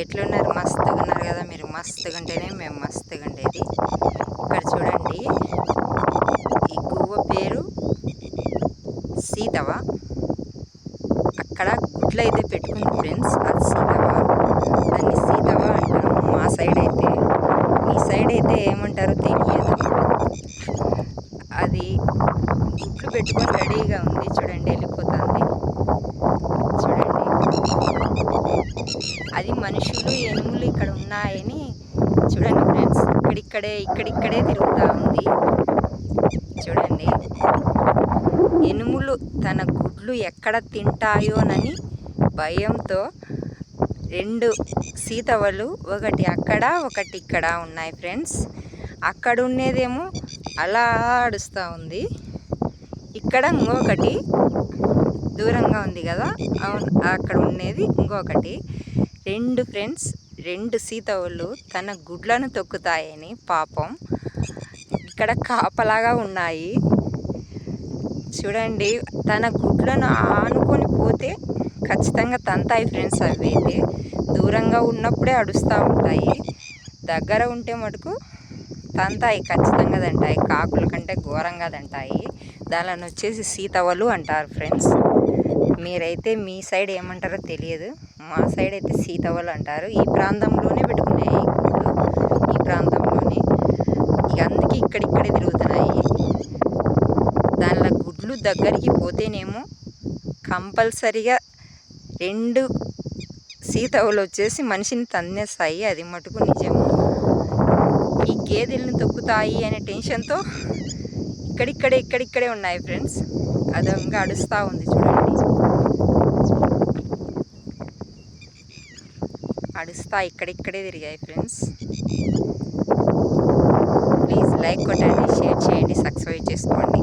ఎట్లున్నారు? మస్తుగా ఉన్నారు కదా మీరు. మస్తుగా ఉంటేనే మేము మస్తుగా ఉండేది. ఇక్కడ చూడండి, ఈ గువ్వ పేరు సీతవ. అక్కడ గుడ్లు అయితే పెట్టుకుంది ఫ్రెండ్స్, అది సీతవ. దాన్ని సీతవ అంటాము మా సైడ్ అయితే. ఈ సైడ్ అయితే ఏమంటారో తెలియదు. అది గుడ్లు పెట్టుకొని రెడీగా ఉంది. చూడండి, వెళ్ళిపోతుంది. చూడండి, అది మనుషులు ఎనుములు ఇక్కడ ఉన్నాయని చూడండి ఫ్రెండ్స్. ఇక్కడిక్కడే తిరుగుతూ ఉంది. చూడండి, ఎనుములు తన గుడ్లు ఎక్కడ తింటాయోనని భయంతో రెండు సీతవలు, ఒకటి అక్కడ ఒకటి ఇక్కడ ఉన్నాయి ఫ్రెండ్స్. అక్కడ ఉండేదేమో అలా ఆడుస్తూ ఉంది, ఇక్కడ ఇంకొకటి దూరంగా ఉంది కదా, అవును అక్కడ ఉండేది ఇంకొకటి. రెండు ఫ్రెండ్స్, రెండు సీతవలు తన గుడ్లను తొక్కుతాయని పాపం ఇక్కడ కాపలాగా ఉన్నాయి. చూడండి, తన గుడ్లను ఆనుకొని పోతే ఖచ్చితంగా తంతాయి ఫ్రెండ్స్. అవి అయితే దూరంగా ఉన్నప్పుడే అడుస్తూ ఉంటాయి, దగ్గర ఉంటే మటుకు తంతాయి, ఖచ్చితంగా తంటాయి. కాకుల కంటే ఘోరంగా తంటాయి. దానిని వచ్చేసి సీతవలు అంటారు ఫ్రెండ్స్. మీరైతే మీ సైడ్ ఏమంటారో తెలియదు, మా సైడ్ అయితే సీతవలు అంటారు. ఈ ప్రాంతంలోనే పెట్టుకున్నాయి గుడ్లు, ఈ ప్రాంతంలోనే. ఇక అందుకే ఇక్కడిక్కడే తిరుగుతున్నాయి. దానిలో గుడ్లు దగ్గరికి పోతేనేమో కంపల్సరిగా రెండు సీతవలు వచ్చేసి మనిషిని తన్నేస్తాయి, అది మటుకు నిజము. ఈ గేదెలను తొక్కుతాయి అనే టెన్షన్తో ఇక్కడిక్కడే ఉన్నాయి ఫ్రెండ్స్. అదంగా అడుస్తూ ఉంది చూడండి, అడుస్తా ఇక్కడిక్కడే తిరిగాయి ఫ్రెండ్స్. ప్లీజ్ లైక్ కొట్టండి, షేర్ చేయండి, సబ్స్క్రైబ్ చేసుకోండి.